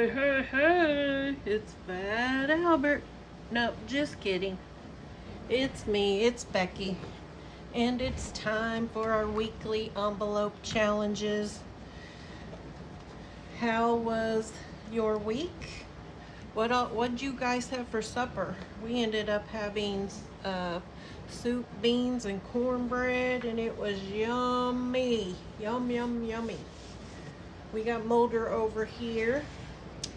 Hey, hey, hey, it's Fat Albert. No, just kidding. It's me, it's Becky. And it's time for our weekly envelope challenges. How was your week? What'd you guys have for supper? We ended up having soup, beans, and cornbread, and it was yummy. Yum, yum, yummy. We got Mulder over here,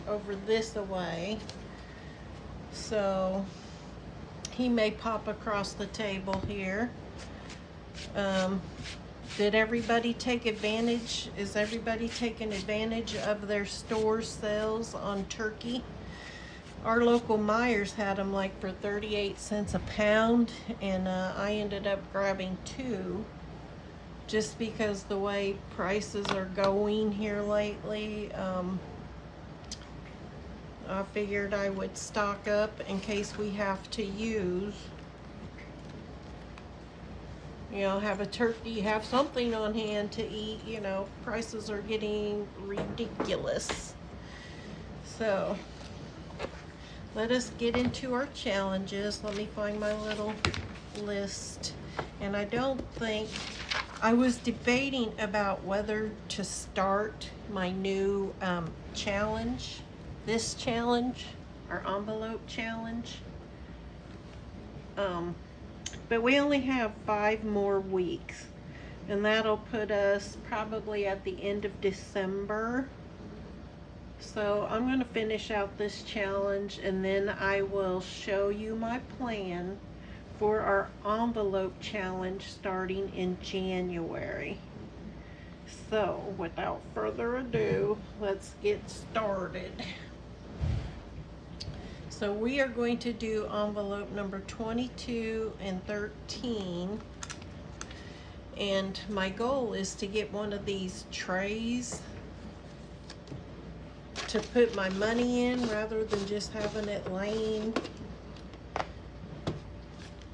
over this away. So he may pop across the table here. Did everybody take advantage? Is everybody taking advantage of their store sales on turkey? Our local Myers had them like for 38 cents a pound, and I ended up grabbing two just because the way prices are going here lately. I figured I would stock up in case we have to use, have a turkey, have something on hand to eat. Prices are getting ridiculous. So let us get into our challenges. Let me find my little list. And I was debating about whether to start my new challenge, this challenge, our envelope challenge. But we only have 5 more weeks, and that'll put us probably at the end of December. So I'm going to finish out this challenge, and then I will show you my plan for our envelope challenge starting in January. So without further ado, let's get started. So we are going to do envelope number 22 and 13. And my goal is to get one of these trays to put my money in rather than just having it laying,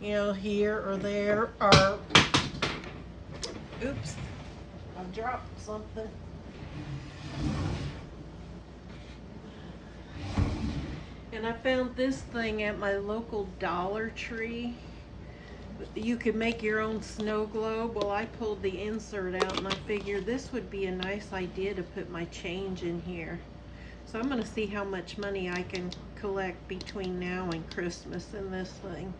here or there, or, oops, I dropped something. And I found this thing at my local Dollar Tree. You could make your own snow globe. Well, I pulled the insert out and I figured this would be a nice idea to put my change in here. So I'm going to see how much money I can collect between now and Christmas in this thing.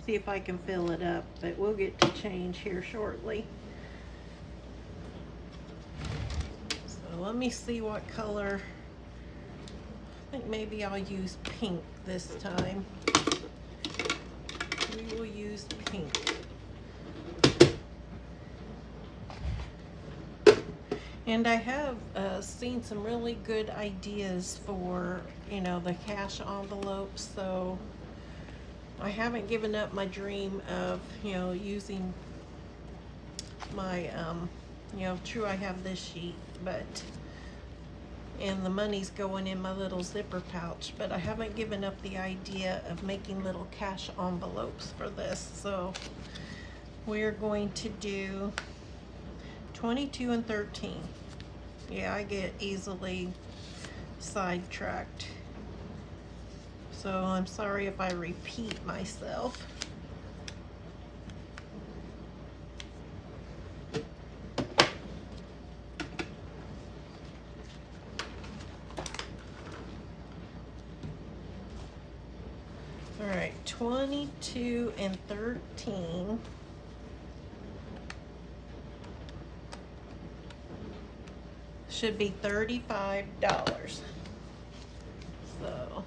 See if I can fill it up, but we'll get to change here shortly. So let me see what color. I think maybe I'll use pink this time. We will use pink. And I have seen some really good ideas for, the cash envelopes. So I haven't given up my dream of, using my, true, I have this sheet, and the money's going in my little zipper pouch, but I haven't given up the idea of making little cash envelopes for this. So we're going to do 22 and 13. Yeah, I get easily sidetracked. So I'm sorry if I repeat myself. All right, 22 and 13. Should be $35. So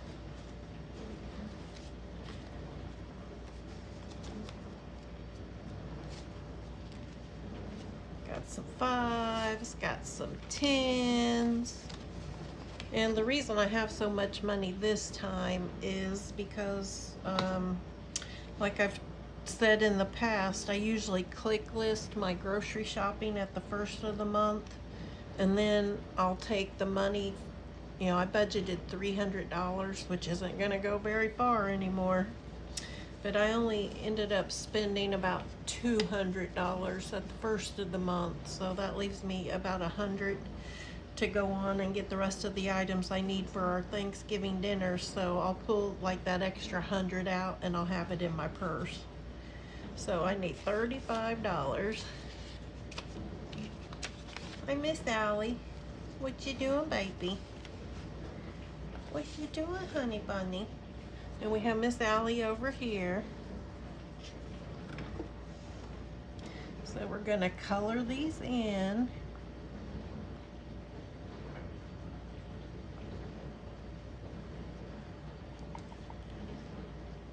got some 5s, got some 10s. And the reason I have so much money this time is because, like I've said in the past, I usually click list my grocery shopping at the first of the month, and then I'll take the money. I budgeted $300, which isn't going to go very far anymore. But I only ended up spending about $200 at the first of the month, so that leaves me about $100 to go on and get the rest of the items I need for our Thanksgiving dinner. So I'll pull like that extra 100 out and I'll have it in my purse. So I need $35. I miss Allie. What you doing, baby? What you doing, honey bunny? And we have Miss Allie over here. So we're gonna color these in.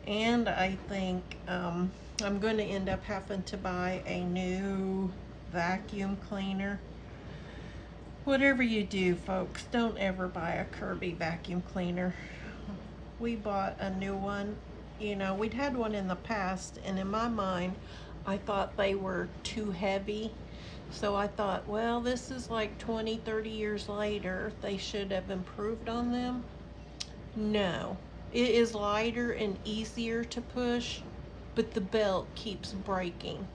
And I think I'm going to end up having to buy a new vacuum cleaner. Whatever you do, folks, don't ever buy a Kirby vacuum cleaner. We bought a new one. You know, we'd had one in the past, and in my mind, I thought they were too heavy. So I thought, well, this is like 20, 30 years later. They should have improved on them. No. It is lighter and easier to push, but the belt keeps breaking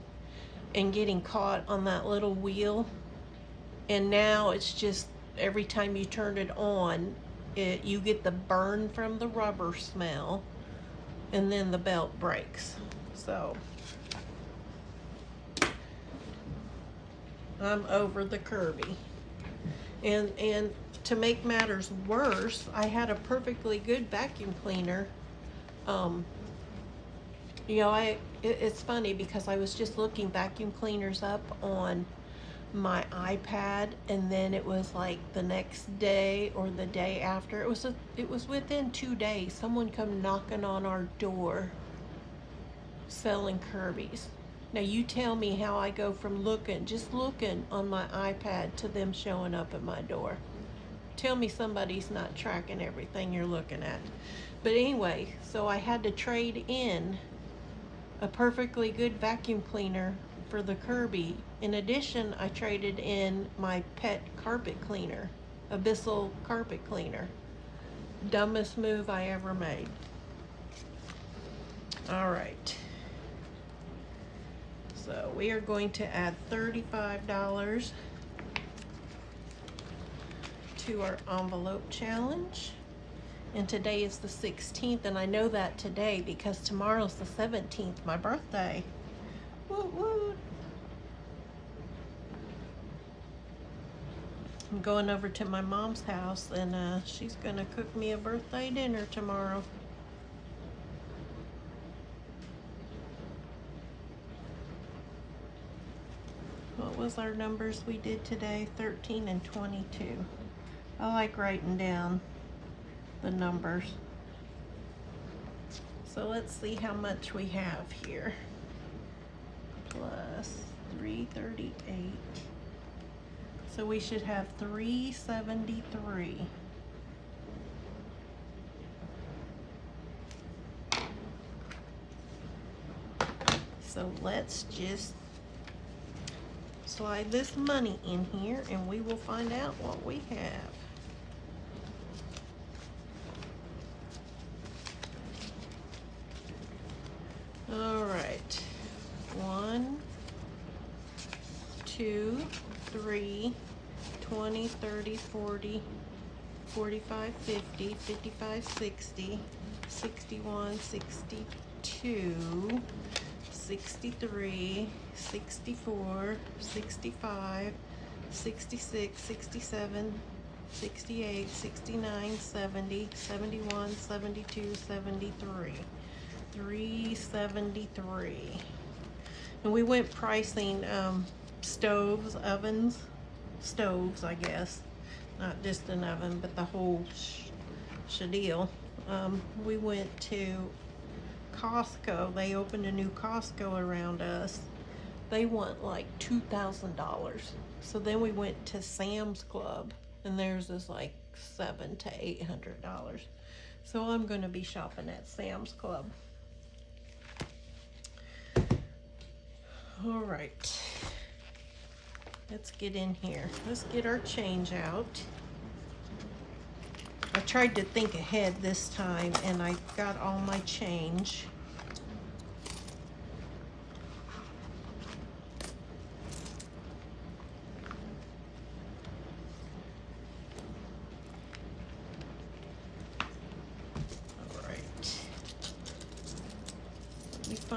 and getting caught on that little wheel. And now it's just every time you turn it on, you get the burn from the rubber smell, and then the belt breaks. So I'm over the Kirby. And to make matters worse, I had a perfectly good vacuum cleaner. You know, it's funny because I was just looking vacuum cleaners up on my iPad, and then it was like the next day or the day after. It was within 2 days. Someone come knocking on our door selling Kirby's. Now you tell me how I go from just looking on my iPad to them showing up at my door. Tell me somebody's not tracking everything you're looking at. But anyway, so I had to trade in a perfectly good vacuum cleaner for the Kirby. In addition, I traded in my pet carpet cleaner, Abyssal carpet cleaner. Dumbest move I ever made. All right. So we are going to add $35 to our envelope challenge. And today is the 16th, and I know that today because tomorrow's the 17th, my birthday. Woot woot. I'm going over to my mom's house, and she's gonna cook me a birthday dinner tomorrow. What was our numbers we did today? 13 and 22. I like writing down the numbers. So let's see how much we have here. Plus 338. So we should have 373. So let's just slide this money in here and we will find out what we have. All right, 1, 2, 3, 20, 30, 40, 45, 50, 55, 60, 61, 62, 63, 64, 65, 66, 67, 68, 69, 70, 71, 72, 73. 373. And we went pricing stoves, I guess, not just an oven, but the whole shadeal. We went to Costco. They opened a new Costco around us. They want like $2,000. So then we went to Sam's Club, and theirs is like $700 to $800. So I'm going to be shopping at Sam's Club. All right, let's get in here. Let's get our change out. I tried to think ahead this time, and I got all my change.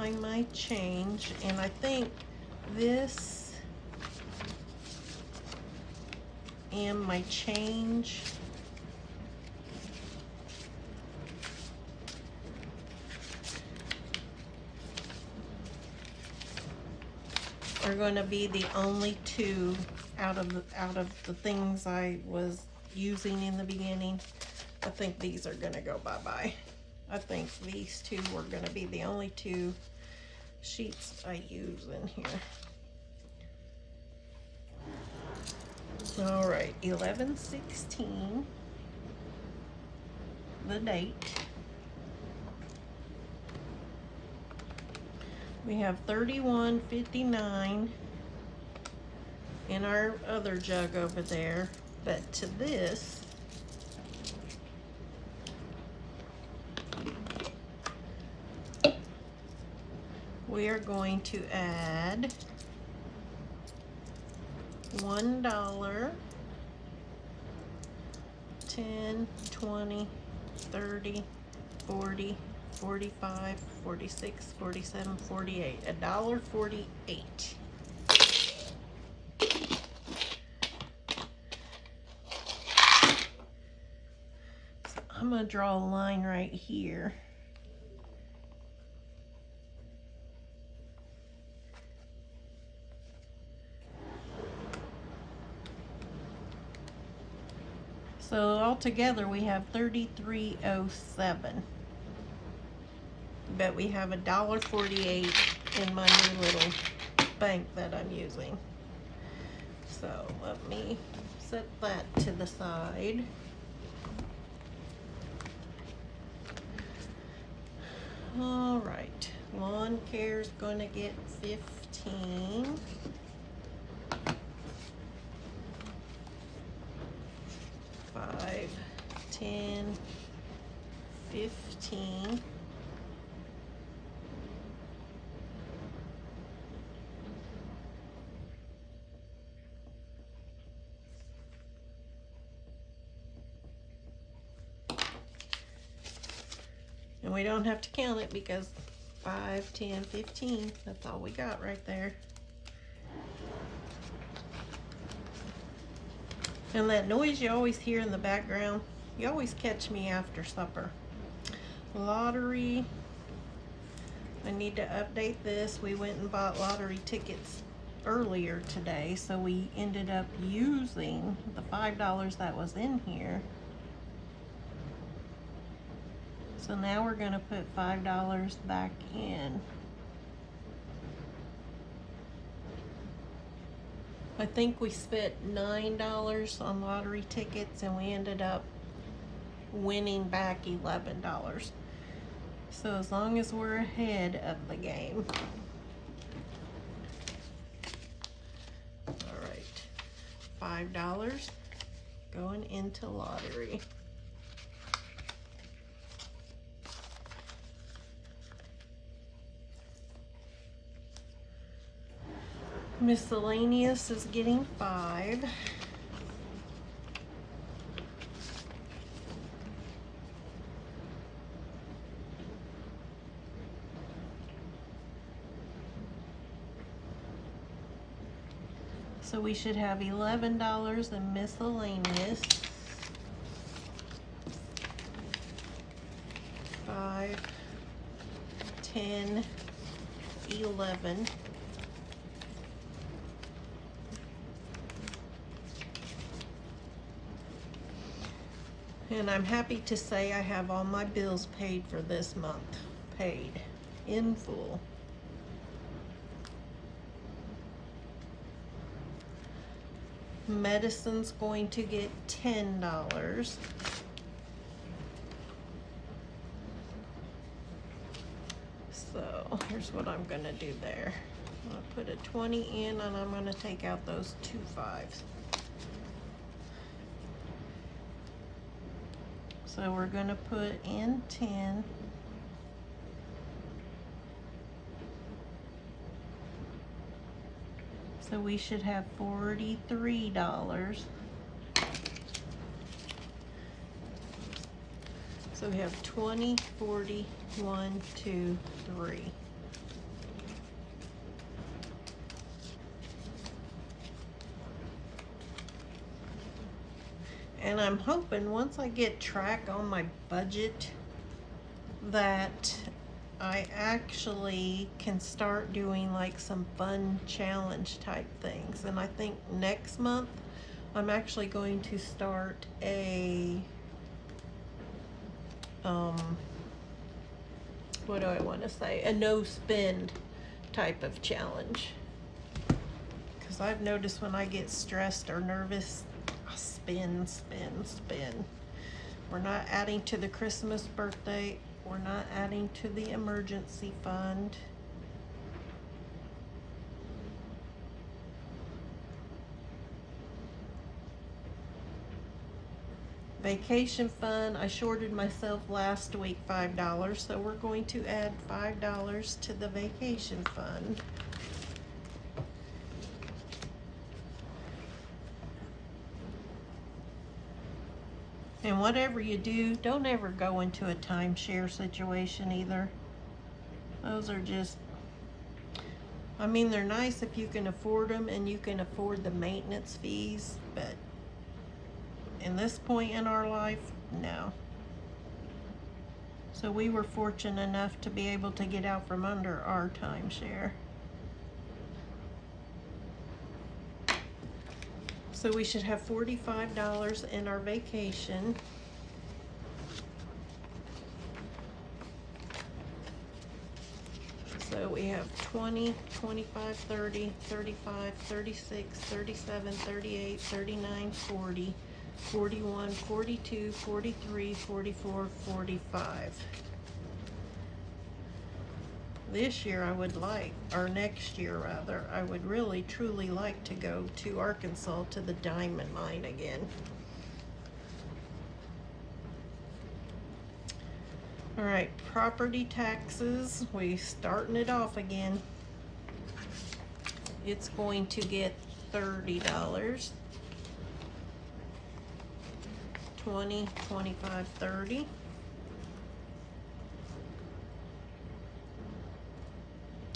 find my change, and I think this and my change are going to be the only two out of the things I was using in the beginning. I think these are going to go bye-bye. I think these two were going to be the only two sheets I use in here. All right, 11/16, the date. We have 31.59 in our other jug over there, but to this, we are going to add $1, 10, 20, 30, 40, 45, 46, 47, 48, $1.48. So I'm gonna draw a line right here. So altogether we have 33.07. But we have $1.48 in my new little bank that I'm using. So let me set that to the side. All right, lawn care's gonna get 15. $5, 10, 15. And we don't have to count it because 5, 10, 15, that's all we got right there. And that noise you always hear in the background, you always catch me after supper. Lottery, I need to update this. We went and bought lottery tickets earlier today, so we ended up using the $5 that was in here. So now we're gonna put $5 back in. I think we spent $9 on lottery tickets and we ended up winning back $11. So as long as we're ahead of the game. All right, $5 going into lottery. Miscellaneous is getting 5. So we should have $11 in miscellaneous. 5, 10, 11. And I'm happy to say I have all my bills paid for this month, paid in full. Medicine's going to get $10. So here's what I'm gonna do there. I'm gonna put a 20 in and I'm gonna take out those 2 5s. So we're gonna put in 10. So we should have $43. So we have 20, 40, 1, 2, 3. And I'm hoping once I get track on my budget that I actually can start doing like some fun challenge type things. And I think next month I'm actually going to start a what do I want to say? A no spend type of challenge. Because I've noticed when I get stressed or nervous, I spend. We're not adding to the Christmas birthday. We're not adding to the emergency fund. Vacation fund, I shorted myself last week $5, so we're going to add $5 to the vacation fund. And whatever you do, don't ever go into a timeshare situation either. Those are just, I mean, they're nice if you can afford them and you can afford the maintenance fees, but in this point in our life, no. So we were fortunate enough to be able to get out from under our timeshare. So we should have $45 in our vacation. So we have 20, 25, 30, 35, 36, 37, 38, 39, 40. 41, 42, 43, 44, 45. This year I would like, or next year rather, I would really truly like to go to Arkansas to the diamond mine again. All right, property taxes, we starting it off again. It's going to get $30. 20, 25, 30.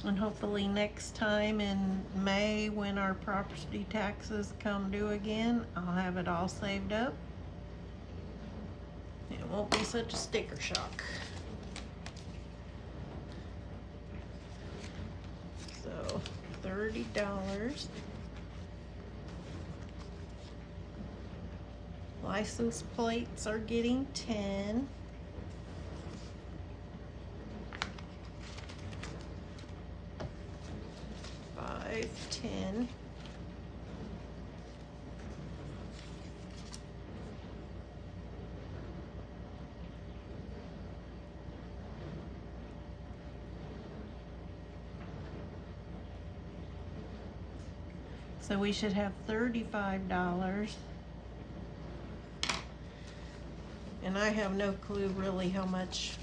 And hopefully next time in May when our property taxes come due again, I'll have it all saved up. It won't be such a sticker shock. So $30. License plates are getting 10. $5, 10. So we should have $35. And I have no clue really how much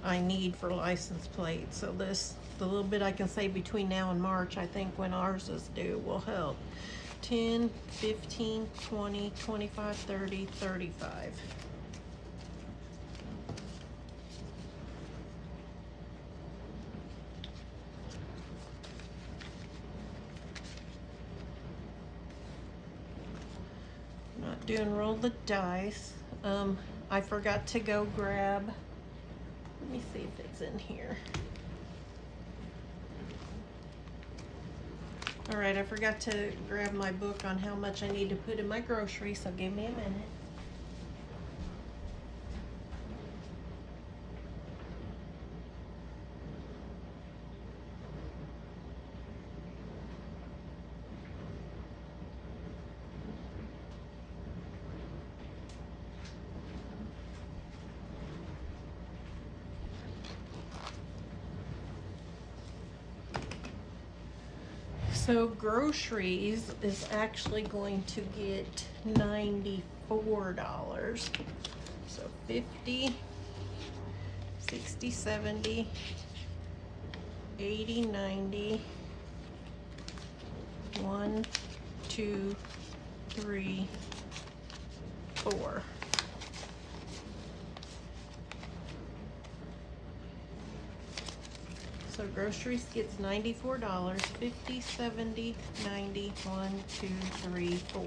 I need for license plates. So this, the little bit I can save between now and March, I think when ours is due will help. 10, 15, 20, 25, 30, 35. Not doing roll the dice. I forgot to go grab, let me see if it's in here. All right, I forgot to grab my book on how much I need to put in my groceries, so give me a minute. So groceries is actually going to get $94. So 50, 60, 70, 80, 90, 1, 2, 3, 4. So groceries gets $94, 50, 70, 90, 1, 2, 3, 4.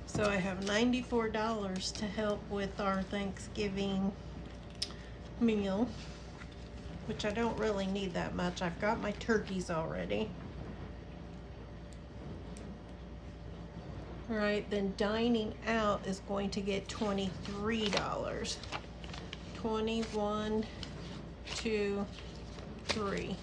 So I have $94 to help with our Thanksgiving meal, which I don't really need that much. I've got my turkeys already. All right, then dining out is going to get $23. 21, 2, 3.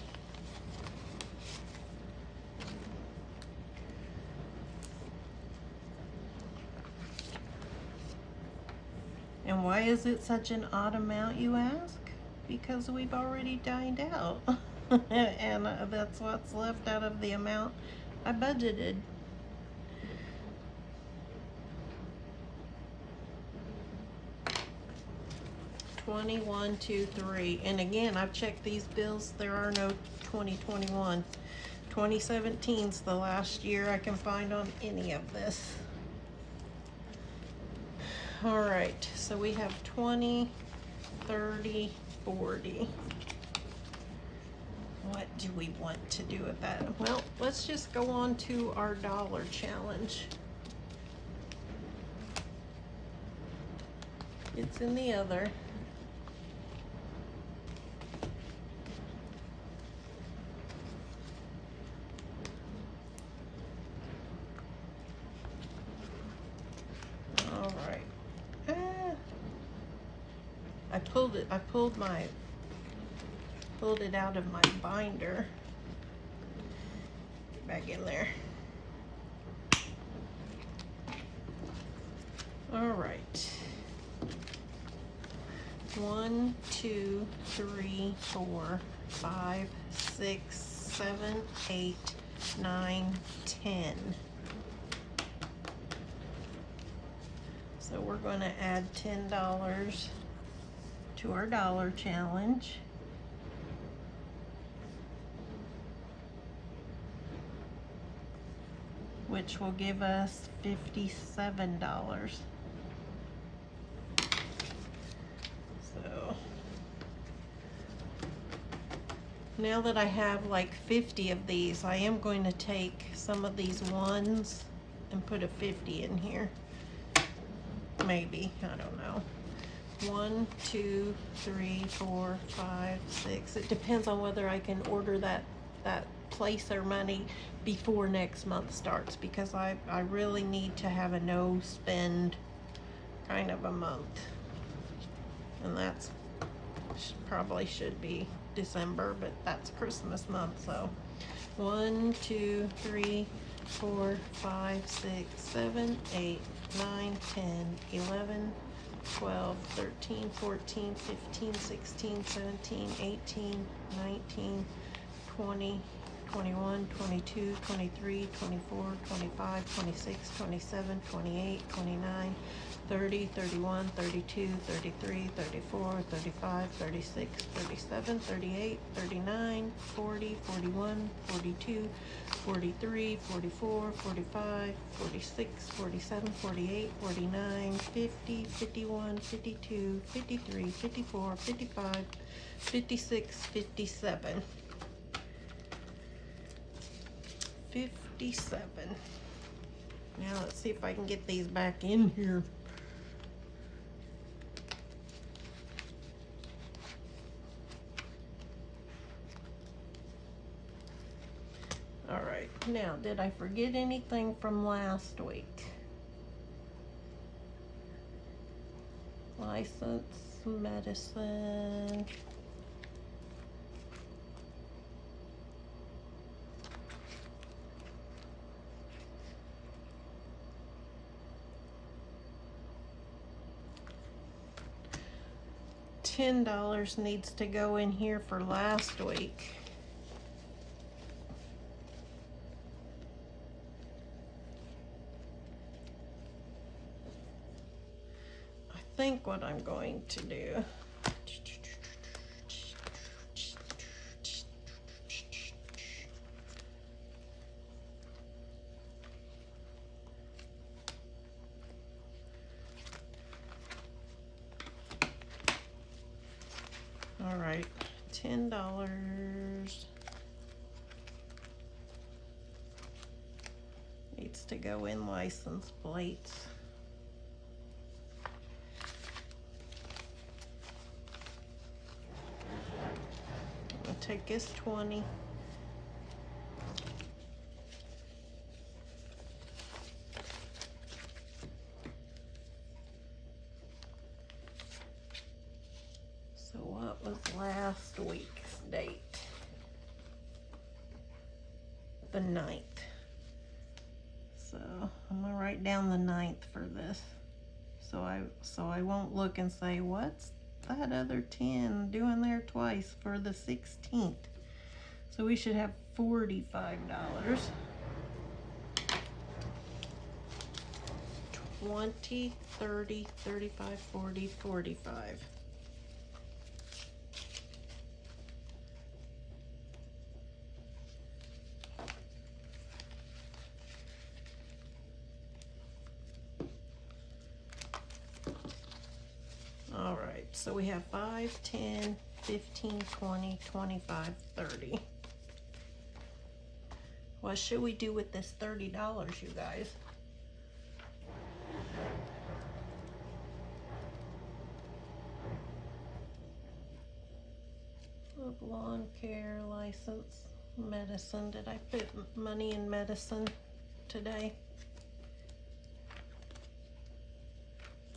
And why is it such an odd amount, you ask? Because we've already dined out. And that's what's left out of the amount I budgeted. $21, 2, 3. And again, I've checked these bills. There are no 2021. 2017's the last year I can find on any of this. All right, so we have 20, 30, 40. What do we want to do with that? Well, let's just go on to our dollar challenge. It's in the other. All right. I pulled it out of my binder. Back in there. All right. 1, 2, 3, 4, 5, 6, 7, 8, 9, 10. So we're going to add $10 to our dollar challenge. Which will give us $57. So now that I have like 50 of these, I am going to take some of these ones and put a 50 in here. Maybe, I don't know. 1, 2, 3, 4, 5, 6. It depends on whether I can order that placer money before next month starts, because I really need to have a no spend kind of a month, and that's probably should be December, but that's Christmas month. So 1, 2, 3, 4, 5, 6, 7, 8, 9, 10, 11, 12, 13, 14, 15, 16, 17, 18, 19, 20, 21, 22, 23, 24, 25, 26, 27, 28, 29, 30, 31, 32, 33, 34, 35, 36, 37, 38, 39, 40, 41, 42, 43, 44, 45, 46, 47, 48, 49, 50, 51, 52, 53, 54, 55, 56, 57. 57. Now let's see if I can get these back in here. All right, now did I forget anything from last week? License, medicine. $10 needs to go in here for last week. think what I'm going to do. All right, $10 needs to go in license plates. I'm gonna take this 20. So what was last week's date? The 9th. So I'm gonna write down the 9th for this. So I won't look and say, what's that other 10 doing there twice for the 16th? So we should have $45. 20, 30, 35, 40, 45. All right, so we have 5, 10, 15, 20, 25, 30. What should we do with this $30, you guys? Lawn care license, medicine. Did I put money in medicine today?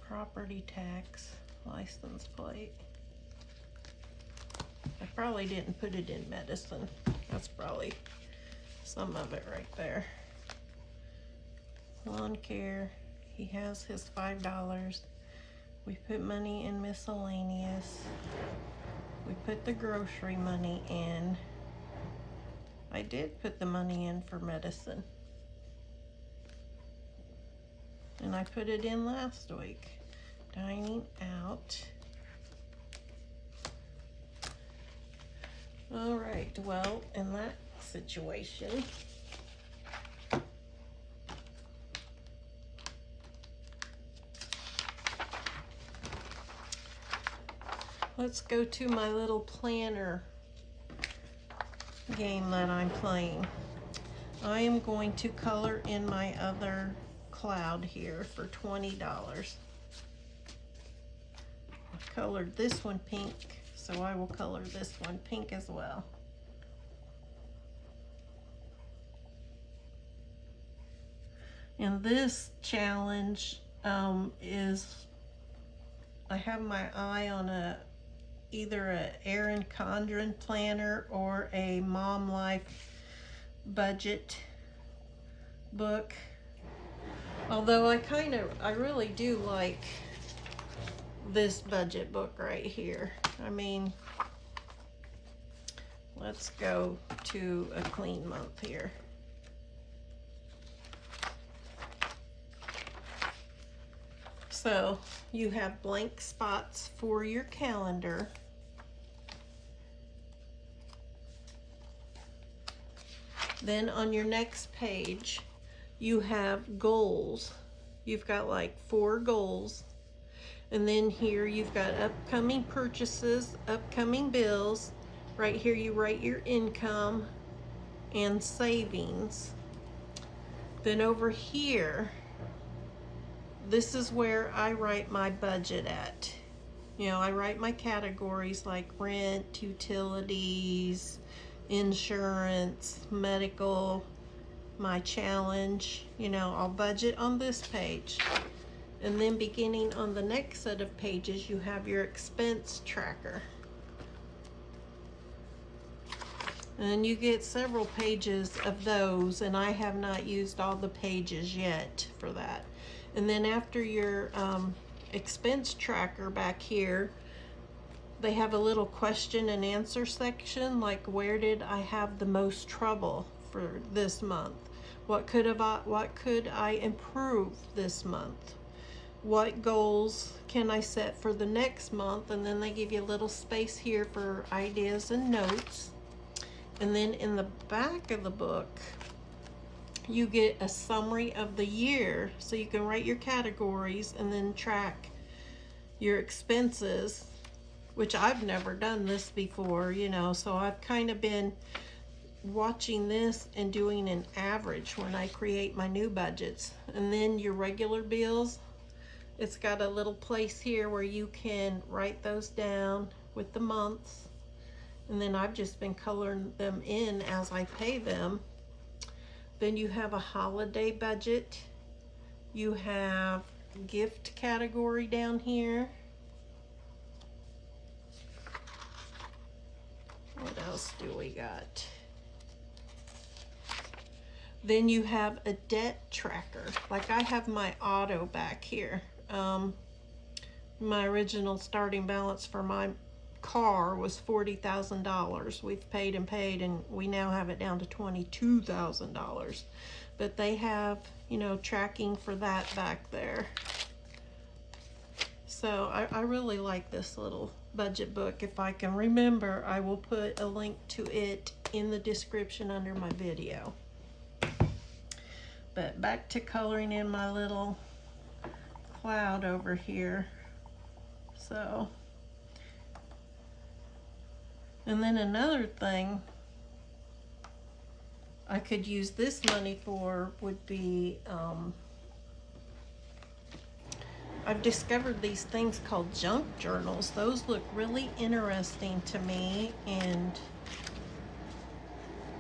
Property tax, license plate. I probably didn't put it in medicine. That's probably some of it right there. Lawn care, he has his $5. We put money in miscellaneous. We put the grocery money in. I did put the money in for medicine. And I put it in last week. Dining out. All right, well, in that situation, let's go to my little planner game that I'm playing. I am going to color in my other cloud here for $20. I colored this one pink, so I will color this one pink as well. And this challenge is, I have my eye on either a Erin Condren planner or a Mom Life budget book. Although I really do like this budget book right here. I mean, let's go to a clean month here. So you have blank spots for your calendar. Then on your next page, you have goals. You've got like 4 goals. And then here you've got upcoming purchases, upcoming bills. Right here you write your income and savings. Then over here, this is where I write my budget at. You know, I write my categories like rent, utilities, insurance, medical, my challenge. You know, I'll budget on this page. And then beginning on the next set of pages, you have your expense tracker. And you get several pages of those, and I have not used all the pages yet for that. And then after your expense tracker back here, they have a little question and answer section, like where did I have the most trouble for this month? What could I improve this month? what goals can I set for the next month, and then they give you a little space here for ideas and notes. And then in the back of the book, you get a summary of the year, so you can write your categories and then track your expenses, which I've never done this before, you know, so I've kind of been watching this and doing an average when I create my new budgets. And then your regular bills, it's got a little place here where you can write those down with the months, and then I've just been coloring them in as I pay them. Then you have a holiday budget. You have gift category down here. What else do we got? Then you have a debt tracker. Like I have my auto back here. My original starting balance for my car was $40,000. We've paid and paid, and we now have it down to $22,000. But they have, you know, tracking for that back there. So I really like this little budget book. If I can remember, I will put a link to it in the description under my video. But back to coloring in my little cloud over here. So, and then another thing I could use this money for would be, I've discovered these things called junk journals. Those look really interesting to me, and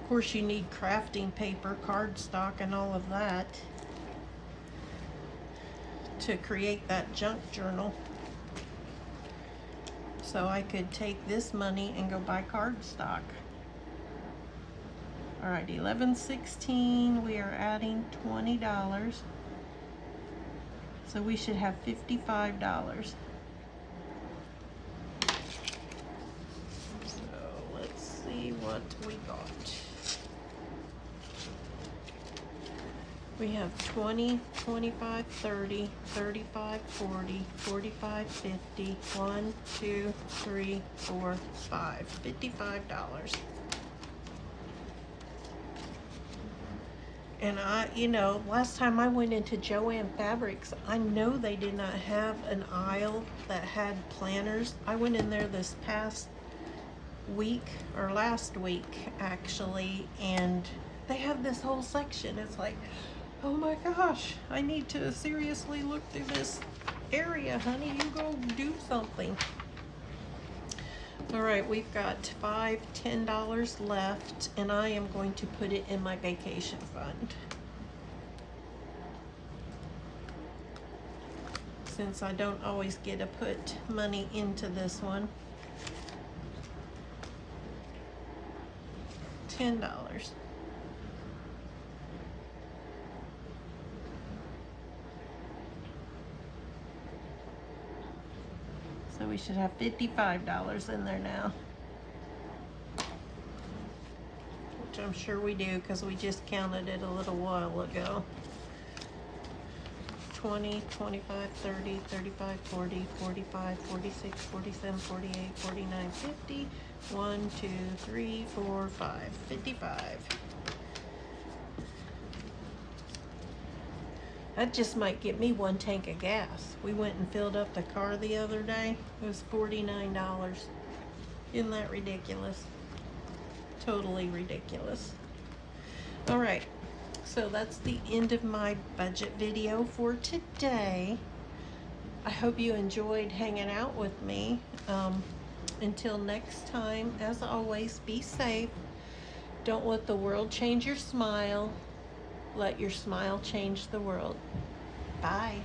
of course you need crafting paper, cardstock, and all of that to create that junk journal. So I could take this money and go buy cardstock. All right, 11/16, we are adding $20. So we should have $55. So let's see what we got. We have 20, 25, 30, 35, 40, 45, 50, 1, 2, 3, 4, 5. $55. And you know, last time I went into Joann Fabrics, I know they did not have an aisle that had planners. I went in there this past week, or last week actually, and they have this whole section. It's like, oh my gosh, I need to seriously look through this area, honey. You go do something. All right, we've got $5, $10 left, and I am going to put it in my vacation fund. Since I don't always get to put money into this one. $10. So we should have $55 in there now. Which I'm sure we do, because we just counted it a little while ago. 20, 25, 30, 35, 40, 45, 46, 47, 48, 49, 50. 1, 2, 3, 4, 5. 55. That just might get me 1 tank of gas. We went and filled up the car the other day. It was $49. Isn't that ridiculous? Totally ridiculous. All right, so that's the end of my budget video for today. I hope you enjoyed hanging out with me. Until next time, as always, be safe. Don't let the world change your smile. Let your smile change the world. Bye.